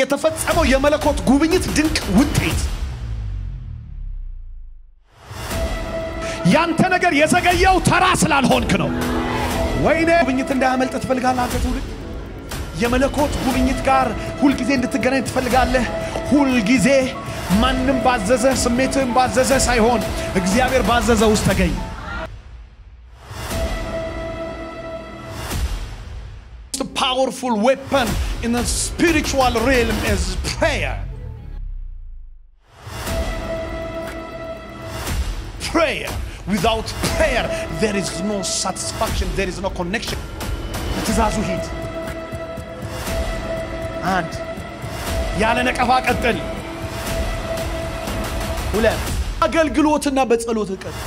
የተፈጸመው የመለኮት ጉብኝት ድንቅ ውጤት ያንተ ነገር የዘገየው ተራ ስላልሆንክ ነው ወይኔ ጉብኝት እንዳያመልጥ ትፈልጋለህ አንተ ትውልድ የመለኮት ጉብኝት ጋር ሁሉ ጊዜ እንድትገናኝ ትፈልጋለህ ሁሉ ጊዜ ማንንም ባዘዘ ስሜትን ባዘዘ ሳይሆን እግዚአብሔር ባዘዘ ውስጥ ተገኝ The powerful weapon in the spiritual realm is prayer. Prayer. Without prayer, there is no satisfaction, there is no connection. It is Azuhid. And Yala naqafa qatal. Hulat. Agalgaloትና በጸሎት ቀጥ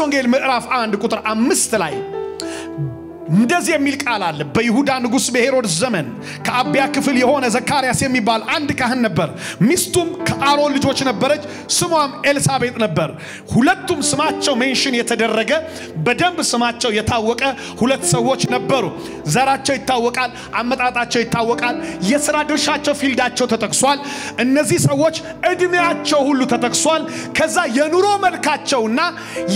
ወንጌል ምዕራፍ 1 ቁጥር 5 ላይ እንደዚህ የሚል ቃል አለ በይሁዳ ንጉስ በሄሮድስ ዘመን ከአብያ ክፍል የሆነ ዘካርያስ የሚባል አንድ ካህን ነበር ሚስቱም ከአሮን ልጆች ነበረች ስሟም ኤልሳቤጥ ነበር ሁለቱም ስማቸው ሜንሽን የተደረገ በደንብ ስማቸው የታወቀ ሁለት ሰዎች ነበሩ ዘራቸው ይታወቃል አመጣጣቸው ይታወቃል የሥራ ድርሻቸው ፊልዳቸው ተጠቅሷል እነዚህ ሰዎች እድሜያቸው ሁሉ ተጠቅሷል ከዛ የኑሮ መልካቸውና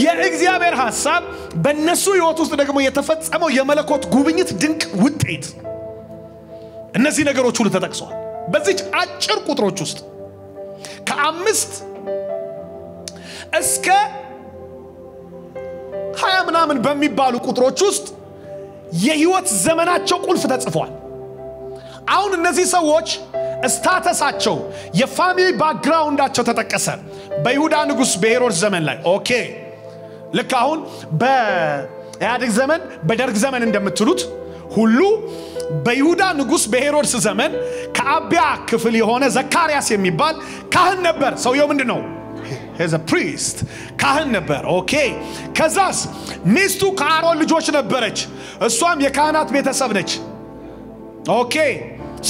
የእግዚአብሔር ሐሳብ በእነሱ ሕይወት ውስጥ ደግሞ የተፈጸመው የመለኮት ጉብኝት ድንቅ ውጤት እነዚህ ነገሮች ሁሉ ተጠቅሰዋል በዚህ አጭር ቁጥሮች ውስጥ ከ5 እስከ 20 ምናምን በሚባሉ ቁጥሮች ውስጥ የህይወት ዘመናቸው ቁልፍ ተጽፏል አሁን እነዚህ ሰዎች ስታተሳቸው የፋሚሊ ባክግራውንዳቸው ተጠቀሰ በይሁዳ ንጉስ በሄሮድስ ዘመን ላይ ኦኬ ልክ አሁን በኢህአዴግ ዘመን በደርግ ዘመን እንደምትሉት ሁሉ በይሁዳ ንጉስ በሄሮድስ ዘመን ከአብያ ክፍል የሆነ ዘካርያስ የሚባል ካህን ነበር ሰውየው ምንድነው he's a priest ካህን ነበር ኦኬ ከዛስ ሚስቱ ከአሮን ልጆች ነበረች እሷም የካህናት ቤተሰብ ነች ኦኬ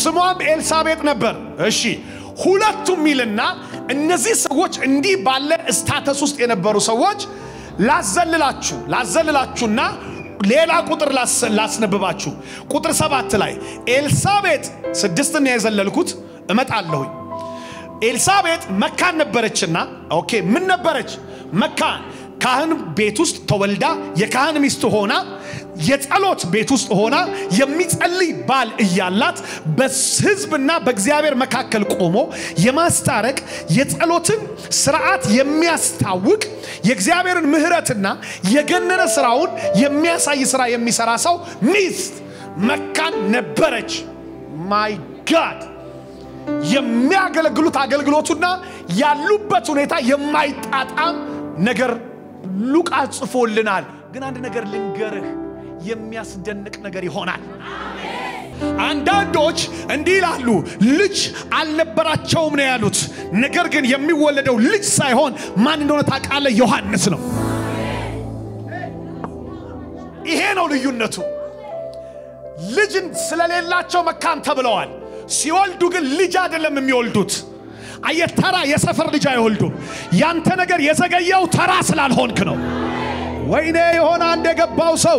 ስሟም ኤልሳቤጥ ነበር እሺ ሁለቱም ሚልና እነዚህ ሰዎች እንዲህ ባለ ስታተስ ውስጥ የነበሩ ሰዎች ላዘልላችሁና ሌላ ቁጥር ላስነብባችሁ ቁጥር 7 ላይ ኤልሳቤጥ 6 ነው ያዘለልኩት እመጣለሁ ኤልሳቤጥ መካን ነበረችና ኦኬ ምን ነበረች መካን ካህን ቤት ውስጥ ተወልዳ የካህን ሚስት ሆና የጸሎት ቤት ውስጥ ሆና የሚጸልይ ባል እያላት በህዝብና በእግዚአብሔር መካከል ቆሞ የማስታረቅ የጸሎትን ሥርዓት የሚያስታውቅ የእግዚአብሔርን ምህረትና የገነነ ሥራውን የሚያሳይ ሥራ የሚሰራ ሰው ሚስት መካን ነበረች ማይ ጋድ የሚያገለግሉት አገልግሎቱና ያሉበት ሁኔታ የማይጣጣም ነገር ሉቃስ ጽፎልናል ግን አንድ ነገር ልንገርህ የሚያስደንቅ ነገር ይሆናል አሜን አንዳንዶች እንዲህ ይላሉ ልጅ አልነበራቸውም ነው ያሉት ነገር ግን የሚወለደው ልጅ ሳይሆን ማን እንደሆነ ታውቃለህ ዮሐንስ ነው ይሄ ነው ልዩነቱ ልጅን ስለሌላቸው መካን ተብለዋል ሲወልዱ ግን ልጅ አይደለም የሚወልዱት አየተራ የሰፈር ልጅ አይወልዱም ያንተ ነገር የዘገየው ተራ ስላልሆንክ ነው ወይኔ የሆነ አንድ የገባው ሰው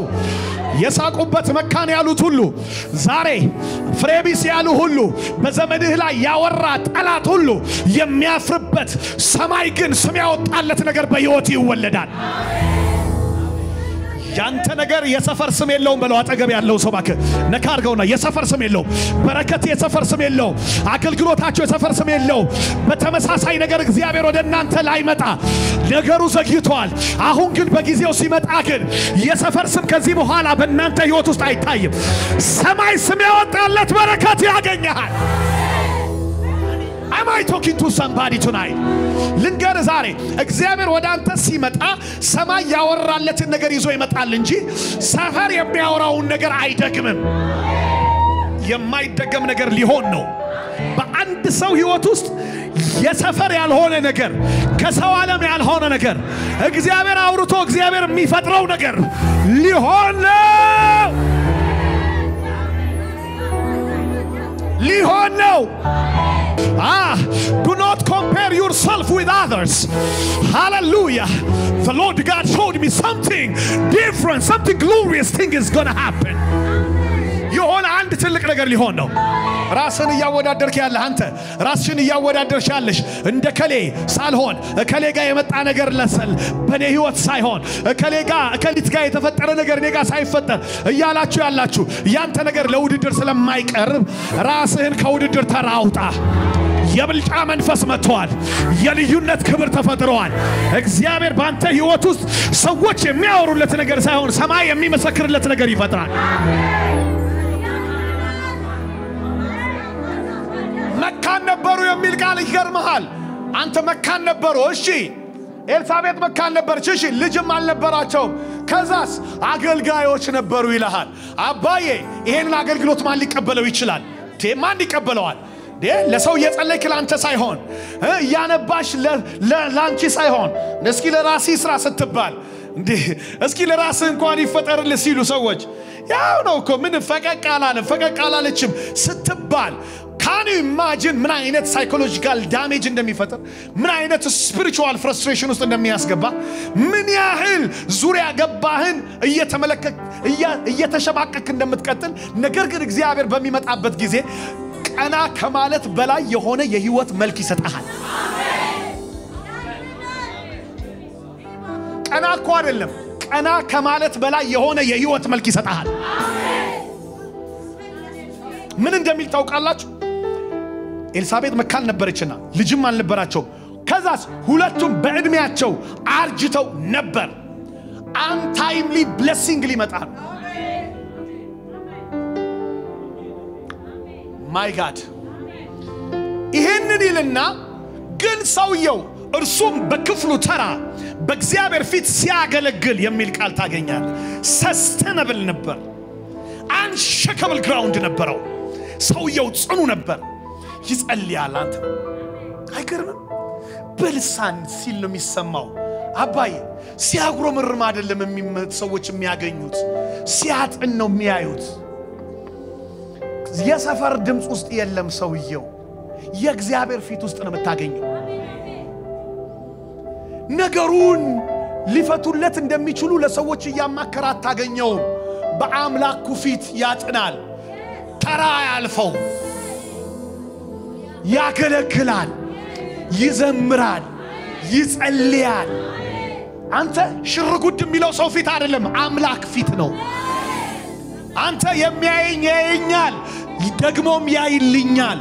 የሳቁበት መካን ያሉት ሁሉ ዛሬ ፍሬቢስ ያሉ ሁሉ በዘመድህ ላይ ያወራ ጠላት ሁሉ የሚያፍርበት ሰማይ ግን ስም ያወጣለት ነገር በሕይወት ይወለዳል ያንተ ነገር የሰፈር ስም የለውም በለው አጠገብ ያለው ሰው ባከ ነካ አርገውና የሰፈር ስም የለውም በረከት የሰፈር ስም የለውም አገልግሎታቸው የሰፈር ስም የለውም በተመሳሳይ ነገር እግዚአብሔር ወደ እናንተ ላይ መጣ ነገሩ ዘግይቷል አሁን ግን በጊዜው ሲመጣ ግን የሰፈር ስም ከዚህ በኋላ በእናንተ ሕይወት ውስጥ አይታይም ሰማይ ስም ያወጣለት በረከት ያገኛል Am I talking to somebody tonight? ልንገር ዛሬ እግዚአብሔር ወደ አንተ ሲመጣ ሰማይ ያወራለትን ነገር ይዞ ይመጣል እንጂ ሰፈር የሚያወራውን ነገር አይደግምም። የማይደገም ነገር ሊሆን ነው። በአንድ ሰው ህይወት ውስጥ የሰፈር ያልሆነ ነገር ከሰው ዓለም ያልሆነ ነገር እግዚአብሔር አውርቶ እግዚአብሔር የሚፈጥረው ነገር ሊሆን ነው። ሊሆን ነው። Do not compare yourself with others. Hallelujah. The Lord God showed me something different, something glorious thing is going to happen. የሆነ አንድ ትልቅ ነገር ሊሆን ነው። ራስን ያወዳደርክ ያለ አንተ ራስሽን ያወዳደርሽ ያለሽ እንደ ከሌ ሳልሆን ከሌ ጋር የመጣ ነገር ለሰል በኔ ህይወት ሳይሆን ከሌ ጋር ከሊት ጋር የተፈጠረ ነገር እኔ ጋር ሳይፈጠር እያላችሁ ያላችሁ ያንተ ነገር ለውድድር ስለማይቀርብ ራስህን ከውድድር ተራውጣ። የብልጫ መንፈስ መጥቷል። የልዩነት ክብር ተፈጥሯል። እግዚአብሔር ባንተ ህይወት ውስጥ ሰዎች የሚያወሩለት ነገር ሳይሆን ሰማይ የሚመሰክርለት ነገር ይፈጥራል። መካን ነበሩ የሚል ቃል ይገርምሃል። አንተ መካን ነበሩ እሺ ኤልሳቤጥ መካን ነበረች እሺ ልጅም አልነበራቸውም ከዛስ አገልጋዮች ነበሩ ይልሃል። አባዬ ይሄን አገልግሎት ማን ሊቀበለው ይችላል? ማን ይቀበለዋል? ለሰው የጸለይክ ላንተ ሳይሆን ያነባሽ ላንቺ ሳይሆን እስኪ ለራሲ ስራ ስትባል እንዴ እስኪ ለራስ እንኳን ይፈጠርልህ ሲሉ ሰዎች ያው ነው እኮ ምን ፈቀቅ አላለችም ስትባል Can you imagine ምን አይነት psychological damage እንደሚፈጠር ምን አይነት spiritual frustration ውስጥ እንደሚያስገባ ምን ያህል ዙሪያ ገባህን እየተሸማቀቅ እንደምትቀጥል ነገር ግን እግዚአብሔር በሚመጣበት ጊዜ ቀና ከማለት በላይ የሆነ የህይወት መልክ ይሰጣል። ቀና እኮ አይደለም ቀና ከማለት በላይ የሆነ የህይወት መልክ ይሰጣል። ምን እንደሚል ታውቃላችሁ? ኤልሳቤጥ መካን ነበረችና ልጅም አልነበራቸው ከዛስ ሁለቱም በእድሜያቸው አርጅተው ነበር። untimely blessing ሊመጣል። my god ይሄንን ይልና ግን ሰውየው እርሱም በክፍሉ ተራ በእግዚአብሔር ፊት ሲያገለግል የሚል ቃል ታገኛል። sustainable ነበር። unshakable ground ነበረው። ሰውየው ጽኑ ነበር። ይጸልያል። አንተ አይገርምም? በልሳን ሲል ነው የሚሰማው። አባይ ሲያጉረመርም አይደለም ሰዎች የሚያገኙት ሲያጥን ነው የሚያዩት። የሰፈር ድምጽ ውስጥ የለም ሰውየው የእግዚአብሔር ፊት ውስጥ ነው የምታገኘው። ነገሩን ሊፈቱለት እንደሚችሉ ለሰዎች ያማከራት ታገኘው። በአምላኩ ፊት ያጥናል። ተራ ያልፈው ያገለግላል፣ ይዘምራል፣ ይጸልያል። አንተ ሽርጉድ የሚለው ሰው ፊት አይደለም አምላክ ፊት ነው። አንተ የሚያየኝ ያየኛል ደግሞም ያይልኛል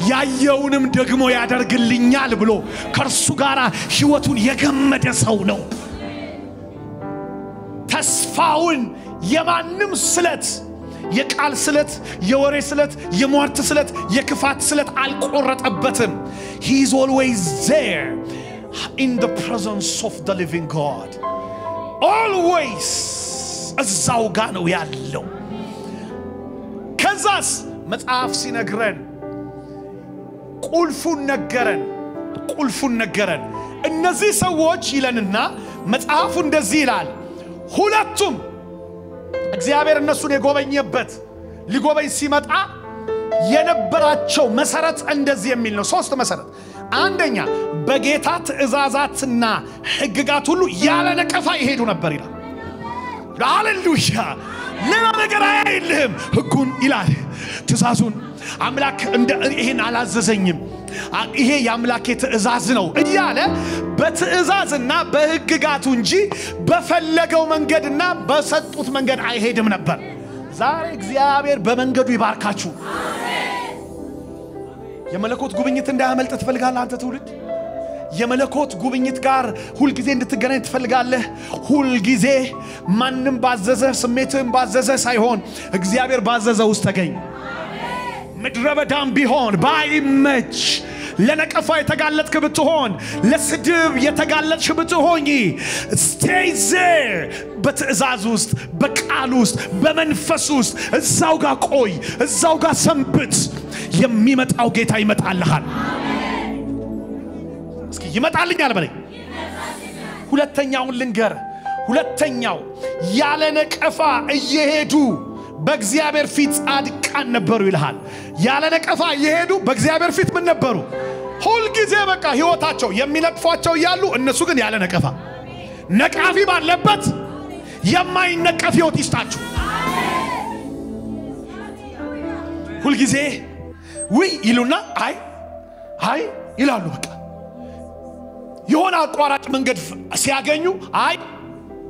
ያየውንም ደግሞ ያደርግልኛል ብሎ ከርሱ ጋራ ህይወቱን የገመደ ሰው ነው። ተስፋውን የማንም ስለት የቃል ስለት የወሬ ስለት የሟርት ስለት የክፋት ስለት አልቆረጠበትም። he is always there in the presence of the living God. always እዛው ጋር ነው ያለው። ከዛስ መጽሐፍ ሲነግረን ቁልፉን ነገረን። እነዚህ ሰዎች ይለንና መጽሐፉ እንደዚህ ይላል ሁለቱም እግዚአብሔር እነሱን የጎበኘበት ሊጎበኝ ሲመጣ የነበራቸው መሰረት እንደዚህ የሚል ነው። ሶስት መሰረት። አንደኛ በጌታ ትእዛዛትና ሕግጋት ሁሉ ያለ ነቀፋ ይሄዱ ነበር ይላል። ሃሌሉያ! ሌላ ነገር አይልህም። ሕጉን ይላል ትእዛዙን አምላክ ይሄን አላዘዘኝም ይሄ ያምላክ ትእዛዝ ነው እያለ በትእዛዝና በሕግጋቱ እንጂ በፈለገው መንገድና በሰጡት መንገድ አይሄድም ነበር። ዛሬ እግዚአብሔር በመንገዱ ይባርካችሁ። አሜን። የመለኮት ጉብኝት እንዳያመልጥ ትፈልጋለህ አንተ ትውልድ? የመለኮት ጉብኝት ጋር ሁሉ ጊዜ እንድትገናኝ ትፈልጋለህ? ሁሉ ጊዜ ማንንም ባዘዘ ስሜትም ባዘዘ ሳይሆን እግዚአብሔር ባዘዘ ውስጥ ተገኝ። ምድረ በዳም ቢሆን ባይመች ለነቀፋ የተጋለጥክ ብትሆን ለስድብ የተጋለጥሽ ብትሆኚ stay there በትእዛዝ ውስጥ በቃል ውስጥ በመንፈስ ውስጥ እዛው ጋር ቆይ እዛው ጋር ሰንብት የሚመጣው ጌታ ይመጣልሃል እስኪ ይመጣልኛል በለኝ ሁለተኛውን ልንገር ሁለተኛው ያለ ነቀፋ እየሄዱ በእግዚአብሔር ፊት ጻድቃን ነበሩ ይልሃል ያለ ነቀፋ እየሄዱ በእግዚአብሔር ፊት ምን ነበሩ ሁሉ ጊዜ በቃ ህይወታቸው የሚነቅፏቸው ያሉ እነሱ ግን ያለ ነቀፋ ነቃፊ ባለበት የማይነቀፍ ህይወት ይስጣችሁ ሁሉ ጊዜ ወይ ይሉና አይ ይላሉ በቃ የሆነ አቋራጭ መንገድ ሲያገኙ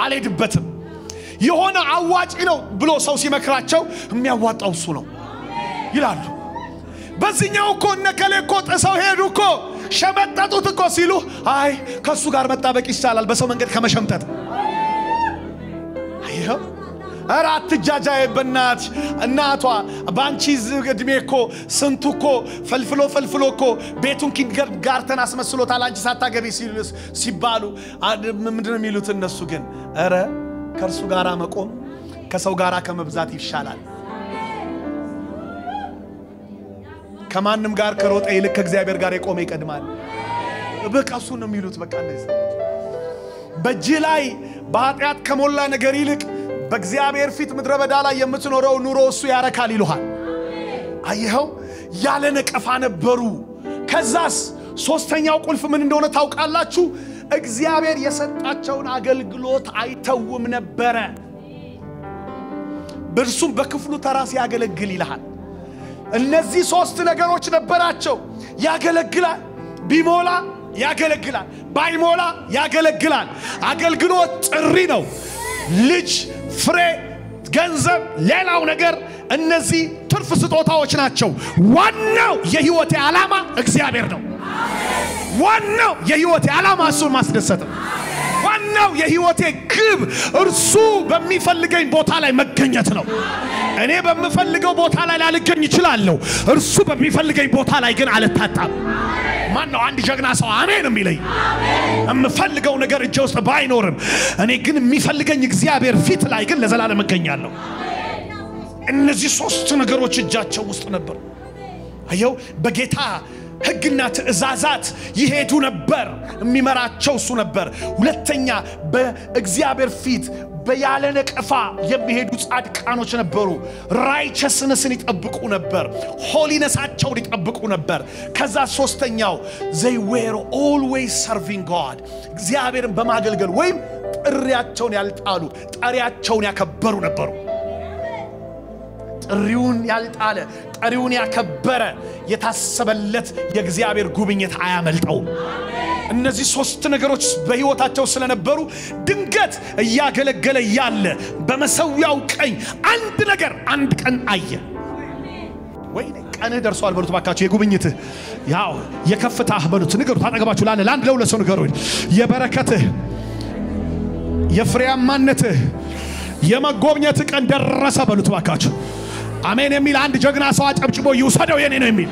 አልሄድበትም የሆነ አዋጪ ነው ብሎ ሰው ሲመክራቸው የሚያዋጣው እሱ ነው ይላሉ በዚህኛው እኮ ነከለ እኮ ተሰው ሄዱ እኮ ሸመጠጡት እኮ ሲሉ ከሱ ጋር መጣበቅ ይቻላል በሰው መንገድ ከመሸምጠጥ አይሄው አራት ጃጃዬ በእናት እናቷ ባንቺ እድሜ እኮ ስንቱ እኮ ፈልፍሎ እኮ ቤቱን ኪንደርጋርተን አስመስሎታል አንቺ ሳታገቢ ሲባሉ ምንድነው የሚሉት እነሱ ግን አረ ከርሱ ጋራ መቆም ከሰው ጋራ ከመብዛት ይሻላል ከማንም ጋር ከሮጠ ይልቅ ከእግዚአብሔር ጋር የቆመ ይቀድማል በቃ እሱ ነው የሚሉት በቃ እንደዚህ በእጅ ላይ በኃጢአት ከሞላ ነገር ይልቅ በእግዚአብሔር ፊት ምድረ በዳ ላይ የምትኖረው ኑሮ እሱ ያረካል ይሉሃል አይሄው ያለ ነቀፋ ነበሩ ከዛስ ሶስተኛው ቁልፍ ምን እንደሆነ ታውቃላችሁ እግዚአብሔር የሰጣቸውን አገልግሎት አይተውም ነበር በእርሱም በክፍሉ ተራስ ያገለግል ይልሃል እነዚህ ሶስት ነገሮች ነበራቸው ያገለግላል ቢሞላ ያገለግላል ባይሞላ ያገለግላል አገልግሎት ጥሪ ነው ልጅ ፍሬ ገንዘብ ሌላው ነገር እነዚህ ትርፍ ስጦታዎች ናቸው ዋናው የህይወቴ ዓላማ እግዚአብሔር ነው ዋናው የህይወቴ ዓላማ እሱን ማስደሰት ነው ዋናው የህይወቴ ግብ እርሱ በሚፈልገኝ ቦታ ላይ መገኘት ነው እኔ በመፈልገው ቦታ ላይ ላልገኝ ይችላልው እርሱ በሚፈልገኝ ቦታ ላይ ግን አልታጣም ማን ነው አንድ ጀግና ሰው አሜን የሚለኝ እምፈልገው ነገር እጄ ውስጥ ባይኖርም እኔ ግን የሚፈልገኝ እግዚአብሔር ፊት ላይ ግን ለዘላለም እገኛለሁ እነዚህ ሶስት ነገሮች እጃቸው ውስጥ ነበር አየው በጌታ ህግና ትእዛዛት ይሄዱ ነበር የሚመራቸው እሱ ነበር ሁለተኛ በእግዚአብሔር ፊት በያለ ነቀፋ የሚሄዱ ጻድቃኖች ነበሩ righteousness ይጠብቁ ነበር holinessአቸውን ይጠብቁ ነበር ከዛ ሶስተኛው they were always serving God እግዚአብሔርን በማገልገል ወይም ጥሪያቸውን ያልጣሉ ጠሪያቸውን ያከበሩ ነበሩ ጥሪውን ያልጣለ ጠሪውን ያከበረ የታሰበለት የእግዚአብሔር ጉብኝት አያመልጠው እነዚህ ሶስት ነገሮች በህይወታቸው ስለነበሩ ድንገት ያገለገለ ያለ በመሰዊያው ቀኝ አንድ ነገር አንድ ቀን አየ ወይ ቀንህ ደርሷል በሉት ባካችሁ የጉብኝት ያው የከፍታህ በሉት ንገሩት አጠገባችሁ ላለ ለአንድ ለሁለት ሰው ንገሩት የበረከትህ የፍሬያማነትህ የመጎብኘት ቀን ደረሰ በሉት ባካችሁ አሜን የሚል አንድ ጀግና ሰው አጨብጭቦ ይውሰደው የኔ ነው የሚል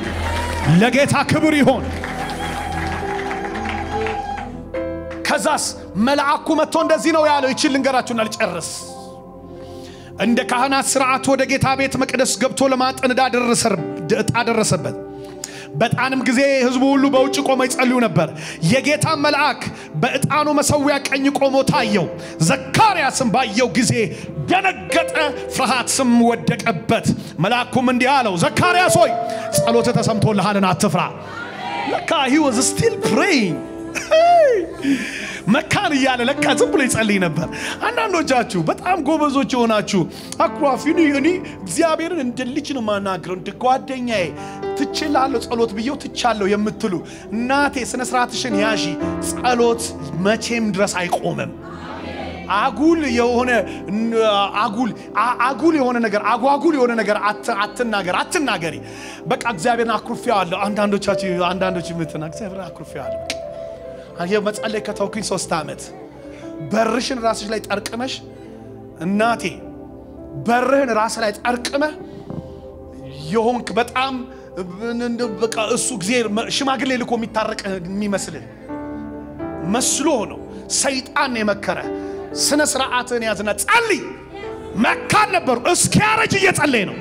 ለጌታ ክብር ይሁን ከዛስ መልአኩ መጥቶ እንደዚህ ነው ያለው ይችል ልንገራችሁና ልጨርስ እንደ ካህናት ሥርዓት ወደ ጌታ ቤት መቅደስ ገብቶ ለማጠን ደረሰበት በጣንም ጊዜ ህዝቡ ሁሉ በውጭ ቆመው ይጸልዩ ነበር የጌታ መልአክ በእጣኑ መሰዊያ ቀኝ ቆሞ ታየው ዘካርያስም ባየው ጊዜ ደነገጠ ፍርሃትም ወደቀበት መልአኩም እንዲህ አለው ዘካርያስ ሆይ ጸሎትህ ተሰምቶልሃልና አትፍራ ለካ he was still praying መካን ይያለ ለካ ዝም ብሎ ይጸልይ ነበር አንዳንዶቻችሁ በጣም ጎበዞች ሆናችሁ አክሯፊኒ እኔ እግዚአብሔርን እንደልጅ ነው ማናገረው እንደጓደኛዬ ትችላለህ ጸሎት ብየው ትቻለሁ የምትሉ እናቴ ስነ ስርዓትሽን ያዢ ጸሎት መቼም ድረስ አይቆምም አጉል የሆነ ነገር አጓጉል የሆነ ነገር አትናገሪ በቃ እግዚአብሔርን አክሩፊያለሁ አንዳንዶች ምትና እግዚአብሔርን አክሩፊያለሁ አየ መጸለይ ከተውኩኝ 3 አመት በርሽን ራስሽ ላይ ጠርቅመሽ እናቴ በርህን ራስ ላይ ጠርቅመህ የሆንክ በጣም በቃ እሱ እግዚአብሔር ሽማግሌ ልኮ የሚታረቅ የሚመስል መስሎ ነው ሰይጣን የመከረ ስነ ስርዓትን ያዝና ጸልይ መካን ነበሩ እስኪያረጅ እየጸለየ ነው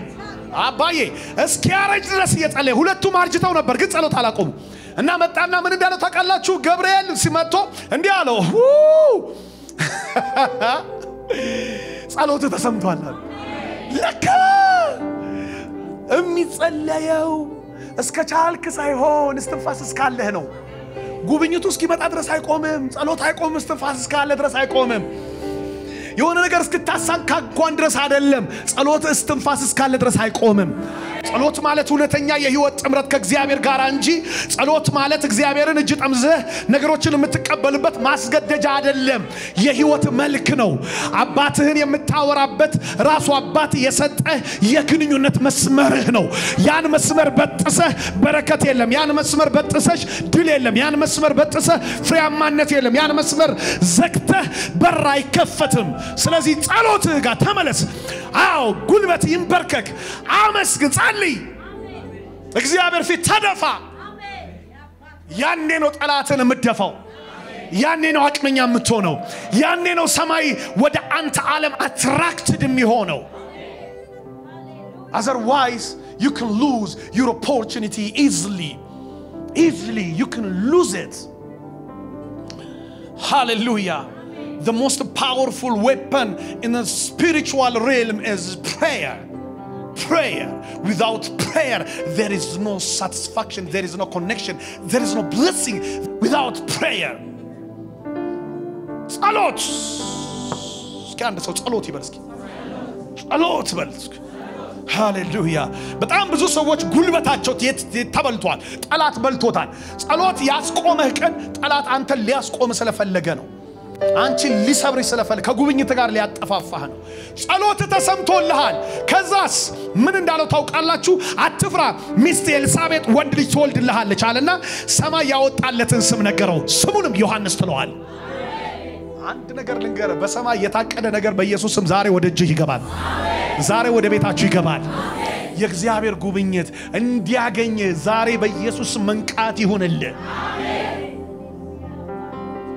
አባዬ እስኪያረጅ ድረስ እየጸለየ ሁለቱም አርጅተው ነበር ግን ጸሎት አላቆሙ እና መጣና ምን እንዳለው ታውቃላችሁ ገብርኤል ሲመጣ እንዲህ አለው ጸሎት ተሰምቷል ለካ የሚጸለየው እስከ ቻልክ ሳይሆን እስትንፋስ እስካለህ ነው ጉብኝቱ እስኪመጣ ድረስ አይቆምም ጸሎት አይቆምም እስትንፋስ እስካለ ድረስ አይቆምም የሆነ ነገር እስክታሳካ እንኳን ድረስ አይደለም ጸሎት እስትንፋስ እስካለ ድረስ አይቆምም ጸሎት ማለት እውነተኛ የህይወት ጥምረት ከእግዚአብሔር ጋር እንጂ ጸሎት ማለት እግዚአብሔርን እጅ ጠምዘህ ነገሮችን የምትቀበልበት ማስገደጃ አይደለም የህይወት መልክ ነው አባትህን የምታወራበት ራሱ አባት የሰጠህ የግንኙነት መስመርህ ነው ያን መስመር በጥሰህ በረከት የለም ያን መስመር በጥሰሽ ድል የለም ያን መስመር በጥሰህ ፍሬያማነት የለም ያን መስመር ዘግተህ በር አይከፈትም ስለዚህ ጸሎትህ ጋር ተመለስ አው ጉልበት ይንበርከክ አመስግን ጸልይ እግዚአብሔር ፊት ተደፋ ያኔ ነው ጠላትን የምትደፋው ያኔ ነው አቅመኛ የምትሆነው ያኔ ነው ሰማይ ወደ አንተ ዓለም አትራክትድ የሚሆነው otherwise you can lose your opportunity easily you can lose it hallelujah the most powerful weapon in the spiritual realm is prayer without prayer there is no satisfaction there is no connection there is no blessing without prayer ጸሎት እስኪ ሰው ጸሎት ይበል እስኪ ጸሎት በል ሃሌሉያ በጣም ብዙ ሰዎች ጉልበታቸው ተበልቷል ጠላት በልቶታል ጸሎት ያስቆመህ ቀን ጠላት አንተ ሊያስቆም ስለፈለገ ነው አንቺ ሊሰብርሽ ስለፈለገ ከጉብኝት ጋር ሊያጠፋፋህ ነው ጸሎት ተሰምቶልሃል ከዛስ ምን እንዳለው ታውቃላችሁ አትፍራ ሚስት ኤልሳቤጥ ወንድ ልጅ ትወልድልሃለች አለና ሰማይ ያወጣለትን ስም ነገረው ስሙንም ዮሐንስ ትለዋል አንድ ነገር ልንገር በሰማይ የታቀደ ነገር በኢየሱስ ስም ዛሬ ወደ እጅህ ይገባል ዛሬ ወደ ቤታችሁ ይገባል የእግዚአብሔር ጉብኝት እንዲያገኝ ዛሬ በኢየሱስ መንቃት ይሁንልህ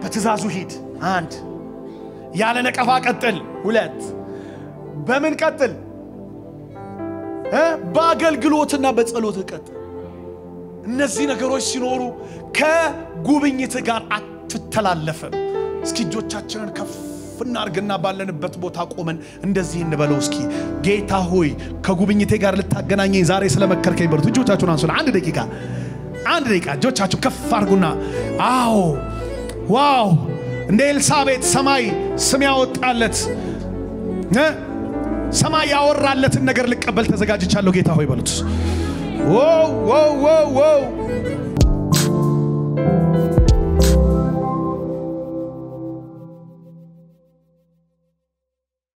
በትእዛዙ ሂድ አንድ ያለ ነቀፋ ቀጥል ሁለት በምን ቀጥል በአገልግሎትና በጸሎት ቀጥል እነዚህ ነገሮች ሲኖሩ ከጉብኝት ጋር አትተላለፈም እስኪ እጆቻችንን ከፍና አርገና ባለንበት ቦታ ቆመን እንደዚህ እንበለው እስኪ ጌታ ሆይ ከጉብኝቴ ጋር ልታገናኘኝ ዛሬ ስለመከርከኝ በርቱ እጆቻችሁን አንሱና አንድ ደቂቃ እጆቻችሁን ከፍ አርጉና አዎ ዋው እንደ ኤልሳቤጥ ሰማይ ስም ያወጣለት ሰማይ ያወራለትን ነገር ልቀበል ተዘጋጅቻለሁ ጌታ ሆይ በሉት ዋው